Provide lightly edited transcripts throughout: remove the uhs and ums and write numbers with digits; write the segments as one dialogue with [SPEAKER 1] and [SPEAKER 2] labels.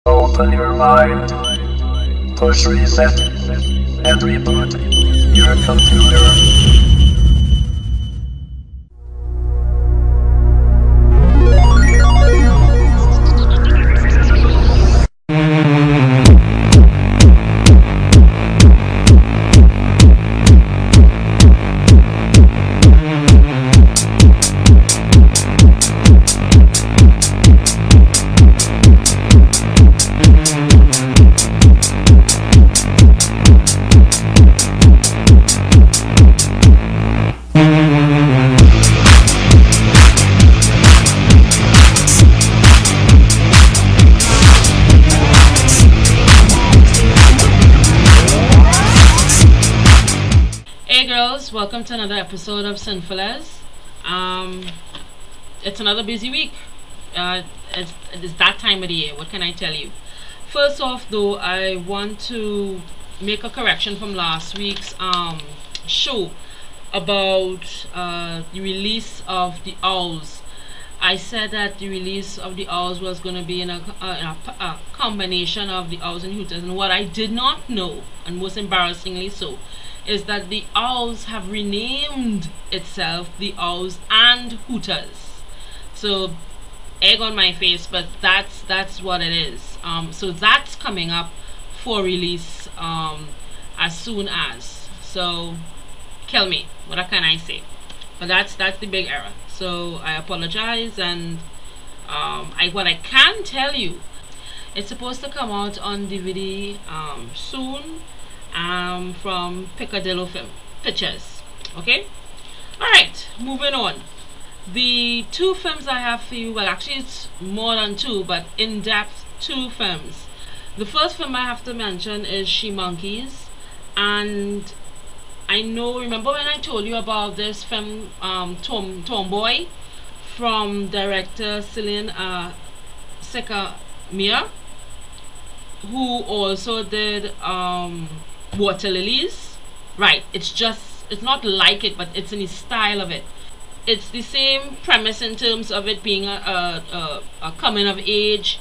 [SPEAKER 1] Open your mind, push reset, and reboot your computer.
[SPEAKER 2] Hey girls, welcome to another episode of Cin4LeZ. It's another busy week. It's that time of the year. What can I tell you? First off, though, I want to make a correction from last week's show about the release of the Owls. I said that the release of the Owls was going to be in a combination of the Owls and Hooters, and what I did not know, and most embarrassingly so, is that the Owls have renamed itself the Owls and Hooters. So egg on my face, but that's what it is. So that's coming up for release as soon as. So kill me. What can I say? But that's the big error. So I apologize, and what I can tell you, it's supposed to come out on DVD soon. From Piccadilly Film Pictures. Okay, alright, moving on. The two films I have for you, well, actually it's more than two, but in-depth two films. The first film I have to mention is She Monkeys, and remember when I told you about this film, Tomboy, from director Cin4LeZ, who also did Water Lilies. Right, it's not like it, but it's in the style of it. It's the same premise in terms of it being a coming of age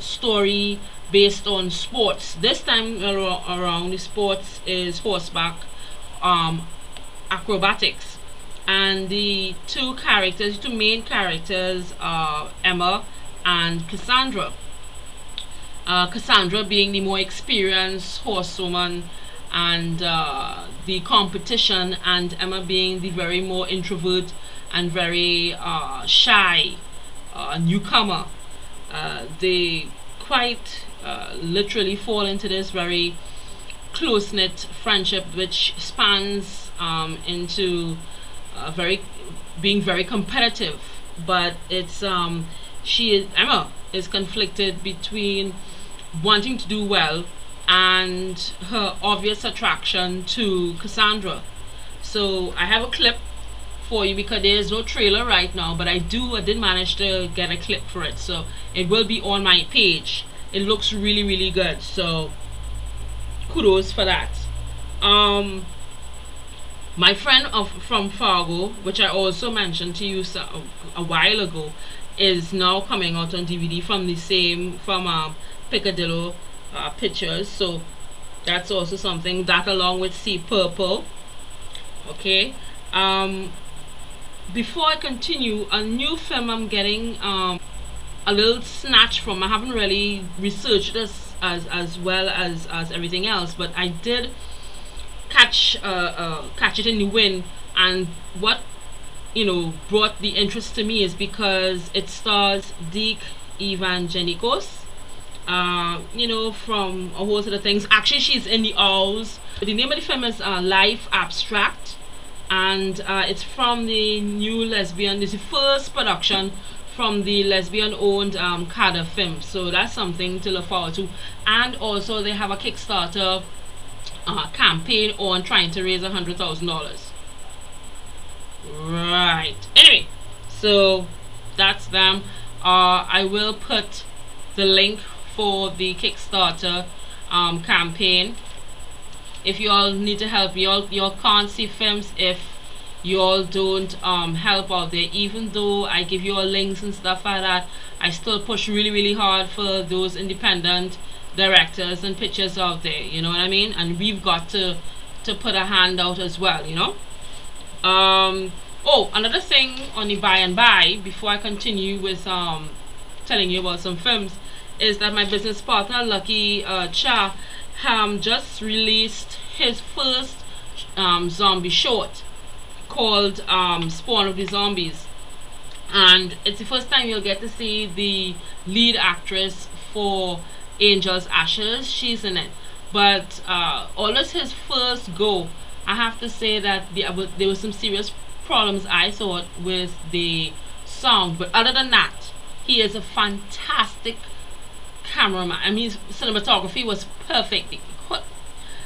[SPEAKER 2] story based on sports. This time around, the sports is horseback acrobatics, and the two main characters are Emma and Cassandra. Cassandra being the more experienced horsewoman and the competition, and Emma being the very more introvert and very shy newcomer. They quite literally fall into this very close-knit friendship, which spans into being very competitive. But it's Emma is conflicted between wanting to do well and her obvious attraction to Cassandra. So I have a clip for you because there is no trailer right now, but I did manage to get a clip for it, so it will be on my page. It looks really good, so kudos for that. My friend from Fargo, which I also mentioned to you a while ago, is now coming out on DVD from Piccadilly Pictures. So that's also something, that along with Sea Purple. Okay, before I continue, a new film I'm getting a little snatch from. I haven't really researched this as well as everything else, but I did catch it in the wind, and what brought the interest to me is because it stars Deke Evangelikos, from a whole set of things. Actually, she's in the Owls. The name of the film is Life Abstract, and it's from the new lesbian. It's the first production from the lesbian-owned Kada Film, so that's something to look forward to. And also, they have a Kickstarter campaign on trying to raise $100,000. Right. Anyway, so that's them. I will put the link for the Kickstarter campaign. If you all need to help, you all can't see films if you all don't help out there. Even though I give you all links and stuff like that, I still push really hard for those independent directors and pictures out there, you know what I mean? And we've got to put a hand out as well, you know. Oh, another thing on the by and by before I continue with telling you about some films is that my business partner Lucky Cha just released his first zombie short called Spawn of the Zombies, and it's the first time you'll get to see the lead actress for Angel's Ashes. She's in it, but almost his first go, I have to say that there were some serious problems I thought with the song, but other than that, he is a fantastic cameraman. I mean, his cinematography was perfect.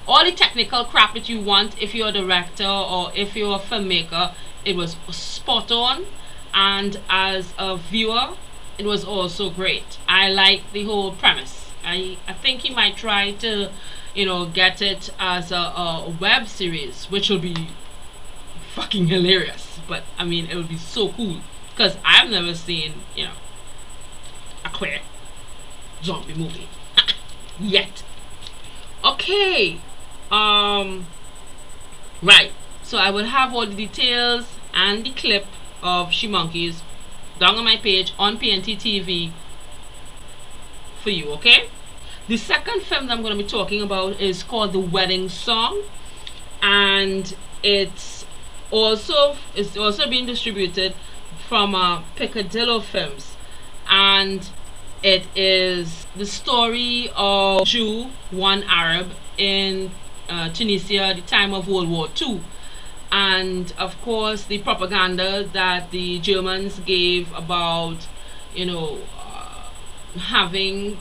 [SPEAKER 2] All the technical crap that you want if you're a director or if you're a filmmaker, it was spot on, and as a viewer it was also great. I like the whole premise. I think he might try to, you know, get it as a web series, which will be fucking hilarious. But I mean, it would be so cool because I've never seen, you know, a queer zombie movie yet. Okay, right. So I will have all the details and the clip of She Monkeys down on my page on PNT TV for you. Okay. The second film that I'm going to be talking about is called The Wedding Song, and it's also being distributed from Picadillo Films, and it is the story of Jew, one Arab in Tunisia at the time of World War II, and of course the propaganda that the Germans gave about, you know, having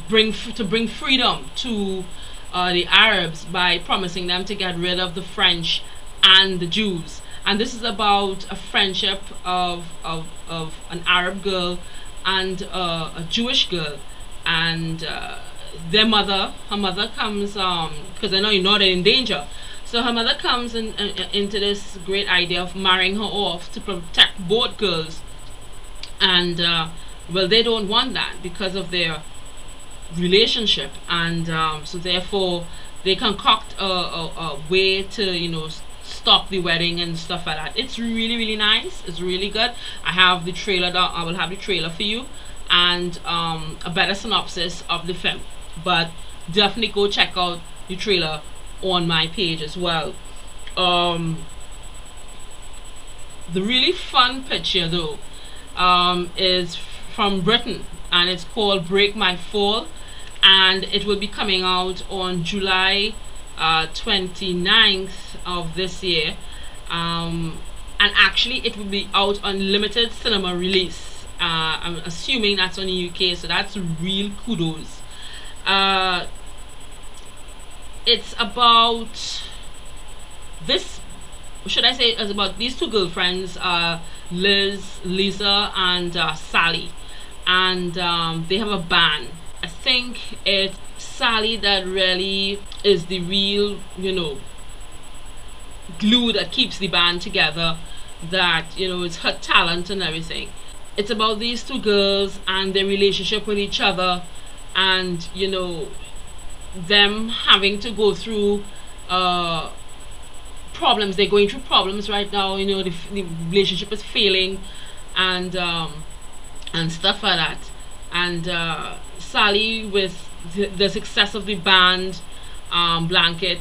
[SPEAKER 2] bring freedom to the Arabs by promising them to get rid of the French and the Jews. And this is about a friendship of an Arab girl and a Jewish girl, and her mother comes, because I know you know they're in danger, so her mother comes into this great idea of marrying her off to protect both girls, and well, they don't want that because of their relationship, and so therefore they concoct a way to, you know, stop the wedding and stuff like that. It's really nice. It's really good. I have the trailer down. I will have the trailer for you and a better synopsis of the film, but definitely go check out the trailer on my page as well. The really fun picture though is from Britain, and it's called Break My Fall, and it will be coming out on July 29th of this year, and actually it will be out on limited cinema release. I'm assuming that's on the UK, so that's real kudos. It's about this, should I say, it's about these two girlfriends, Lisa and Sally, and they have a band. I think it's Sally that really is the real, you know, glue that keeps the band together, that, you know, it's her talent and everything. It's about these two girls and their relationship with each other, and, you know, them having to go through problems. They're going through problems right now, you know, the relationship is failing, and stuff like that. And Sally, with the success of the band, Blanket,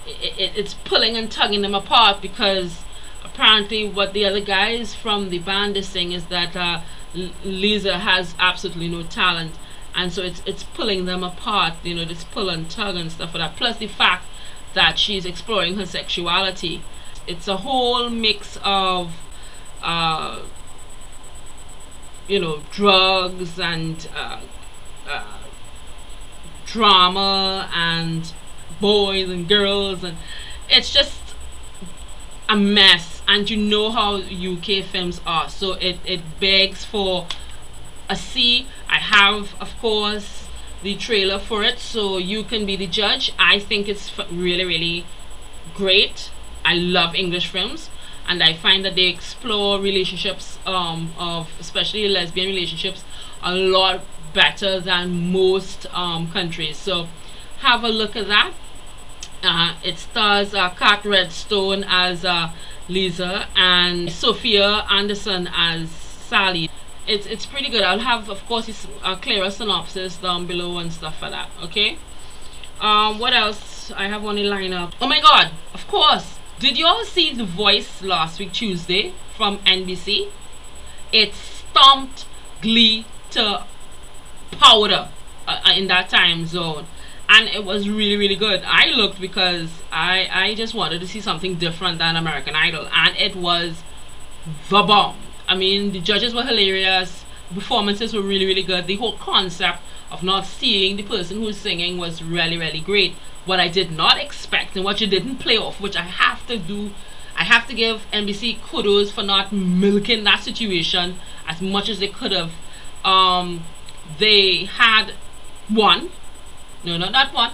[SPEAKER 2] it's pulling and tugging them apart, because apparently what the other guys from the band is saying is that Lisa has absolutely no talent, and so it's pulling them apart, you know, this pull and tug and stuff like that, plus the fact that she's exploring her sexuality. It's a whole mix of you know, drugs and drama and boys and girls, and it's just a mess. And you know how UK films are, so it begs for a see. I have, of course, the trailer for it, so you can be the judge. I think it's really great. I love English films, and I find that they explore relationships, of especially lesbian relationships, a lot better than most countries. So have a look at that. It stars Kat Redstone as Lisa and Sophia Anderson as Sally. It's pretty good. I'll have, of course, a clearer synopsis down below and stuff like that. Okay. What else I have on the lineup? Oh my God! Of course. Did you all see The Voice last week Tuesday from NBC? It stomped Glee to powder in that time zone, and it was really, really good. I looked because I just wanted to see something different than American Idol, and it was the bomb. I mean, the judges were hilarious, performances were really, really good. The whole concept of not seeing the person who's singing was really, really great. What I did not expect, and what you didn't play off, which I have to do, I have to give NBC kudos for not milking that situation as much as they could have. They had one, no, not one,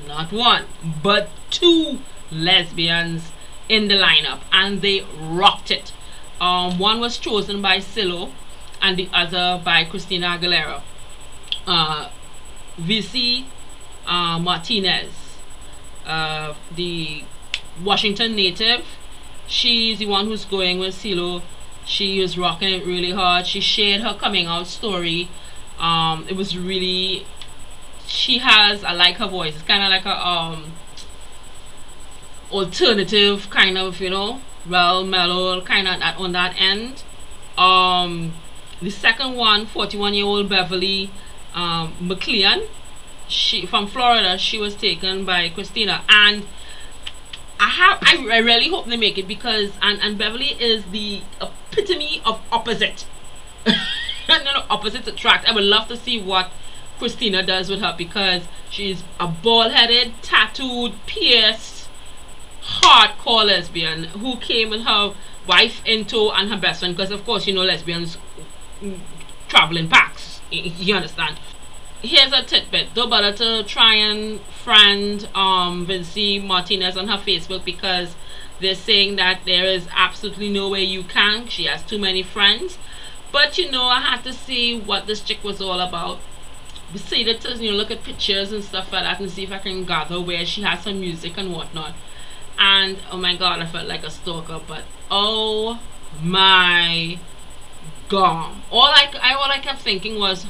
[SPEAKER 2] not one, but two lesbians in the lineup, and they rocked it. One was chosen by Silo, and the other by Christina Aguilera. VC Martinez, the Washington native, she's the one who's going with Silo. She was rocking it really hard. She shared her coming out story. It was really, I like her voice. It's kind of like a alternative kind of, well, mellow kind of on that end. The second one, 41-year-old Beverly McLean, she from Florida. She was taken by Christina, and I really hope they make it, because and Beverly is the epitome of opposite. No, opposites attract. I would love to see what Christina does with her, because she's a bald-headed, tattooed, pierced, hardcore lesbian who came with her wife in tow and her best friend, because of course lesbians travel in packs. You understand? Here's a tidbit. Don't bother to try and friend Vinci Martinez on her Facebook, because they're saying that there is absolutely no way you can. She has too many friends. But I had to see what this chick was all about. Decided to look at pictures and stuff like that and see if I can gather where she has some music and whatnot. And oh my God, I felt like a stalker. But oh my God, all I kept thinking was,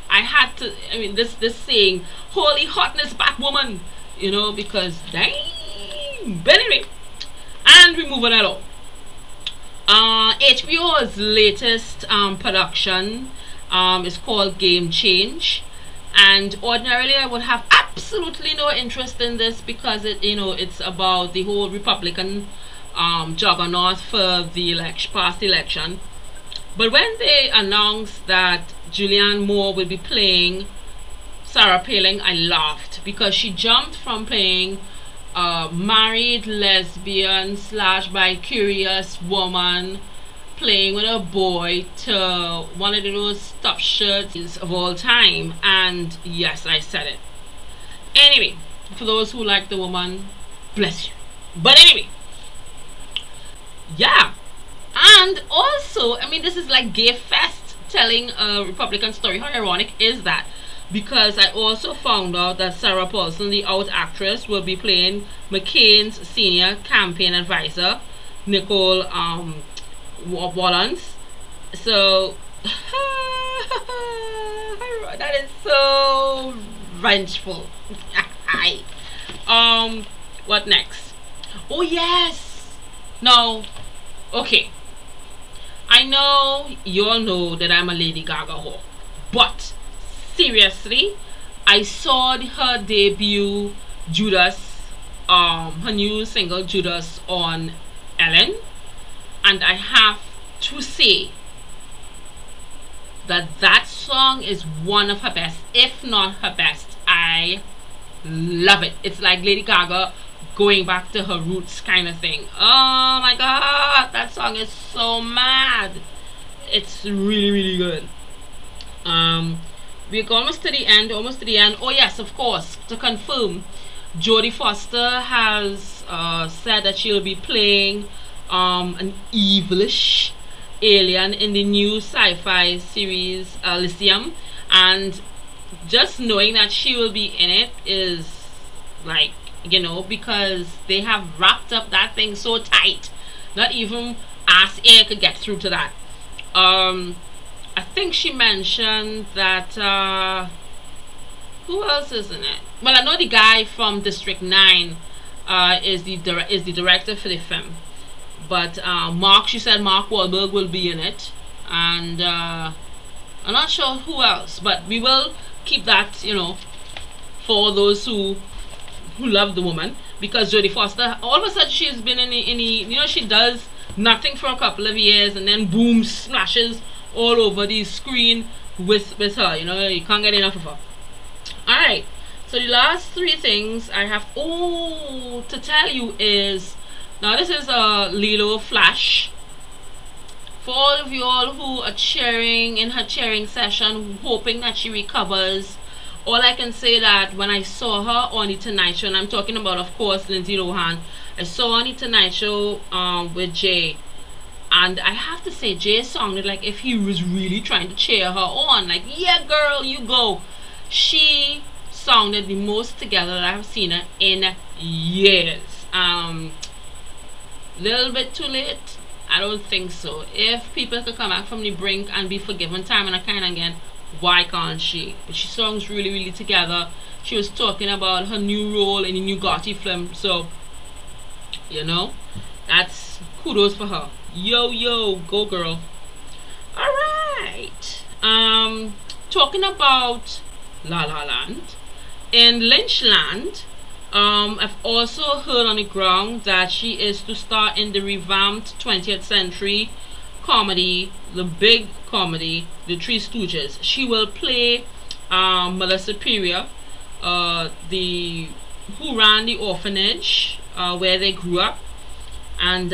[SPEAKER 2] I had to. I mean, this saying, "Holy hotness, Batwoman," because dang. But anyway, and we're moving along. HBO's latest production is called Game Change, and ordinarily I would have absolutely no interest in this, because it's about the whole Republican juggernaut for the past election. But when they announced that Julianne Moore will be playing Sarah Palin, I laughed, because she jumped from playing a married lesbian / bi-curious woman playing with a boy to one of those stuffed shirts of all time. And yes, I said it. Anyway, for those who like the woman, bless you. But anyway, yeah. And also, I mean, this is like Gay Fest telling a Republican story. How ironic is that? Because I also found out that Sarah Paulson, the out actress, will be playing McCain's senior campaign advisor, Nicole Wallans. So that is so vengeful. What next? Oh yes. No. Okay. I know you all know that I'm a Lady Gaga whore, but seriously, I saw her debut Judas, her new single Judas on Ellen, and I have to say that song is one of her best, if not her best. I love it. It's like Lady Gaga going back to her roots kind of thing. Oh my God, that song is so mad. It's really, really good. We're almost to the end. Oh yes, of course, to confirm, Jodie Foster has said that she'll be playing an evilish alien in the new sci-fi series Elysium, and just knowing that she will be in it is like, you know, because they have wrapped up that thing so tight, not even ass air could get through to that. I think she mentioned that who else is in it? Well, I know the guy from District 9 is the director for the film, but she said Mark Wahlberg will be in it, and I'm not sure who else, but we will keep that, you know, for those who love the woman, because Jodie Foster, all of a sudden she's been in the you know, she does nothing for a couple of years and then boom, splashes all over the screen with her. You know, you can't get enough of her. Alright, so the last three things I have to tell you is, now this is a Lilo flash. For all of you all who are cheering in her cheering session, hoping that she recovers, all I can say that when I saw her on the Tonight Show, and I'm talking about, of course, Lindsay Lohan, I saw her on the Tonight Show with Jay, and I have to say, Jay sounded like if he was really trying to cheer her on, like, yeah girl, you go. She sounded the most together that I've seen her in years. Little bit too late? I don't think so. If people could come back from the brink and be forgiven time and again, why can't she? But she sounds really, really together. She was talking about her new role in the new Gotti film, so you know, that's kudos for her. Yo, go girl. Alright. Talking about La La Land. In Lynchland, I've also heard on the ground that she is to star in the revamped 20th century comedy, the big comedy, The Three Stooges. She will play Mother Superior, who ran the orphanage where they grew up. And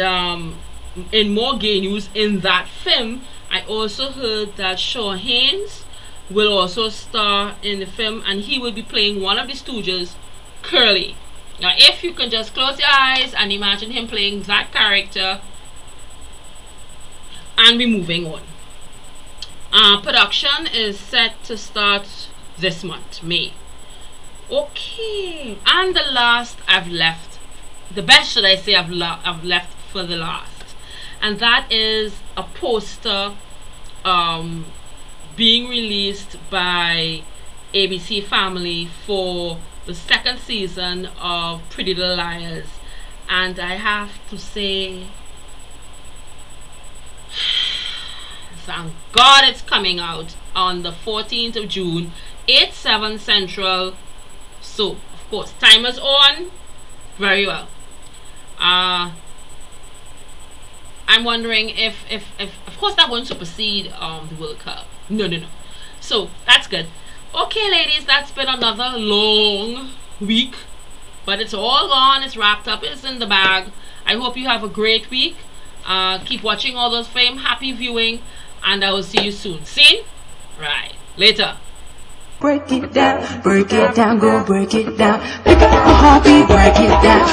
[SPEAKER 2] in more gay news, in that film, I also heard that Shaw Haynes will also star in the film, and he will be playing one of the Stooges, Curly. Now, if you can just close your eyes and imagine him playing that character, and be moving on. Production is set to start this month, May. Okay, and the last I've left, the best should I say I've left for the last, and that is a poster being released by ABC Family for the second season of Pretty Little Liars, and I have to say, thank God it's coming out on the 14th of June, 8/7 Central. So, of course, timer's on. Very well. I'm wondering if of course that won't supersede the World Cup. No. So, that's good. Okay, ladies, that's been another long week. But it's all gone. It's wrapped up. It's in the bag. I hope you have a great week. Keep watching all those fame. Happy viewing. And I will see you soon. Seen? Right. Later.
[SPEAKER 3] Break it down, go break it down. Pick up a heartbeat, break it down,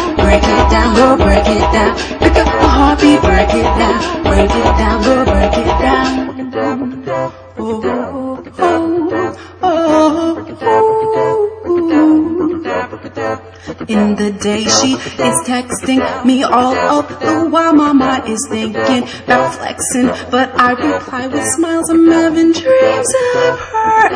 [SPEAKER 3] go break it down. Pick up a heartbeat, break it down, go break it down. In the day she is texting me all up the while mama is thinking about flexing, but I reply with smiles. I'm having dreams of her.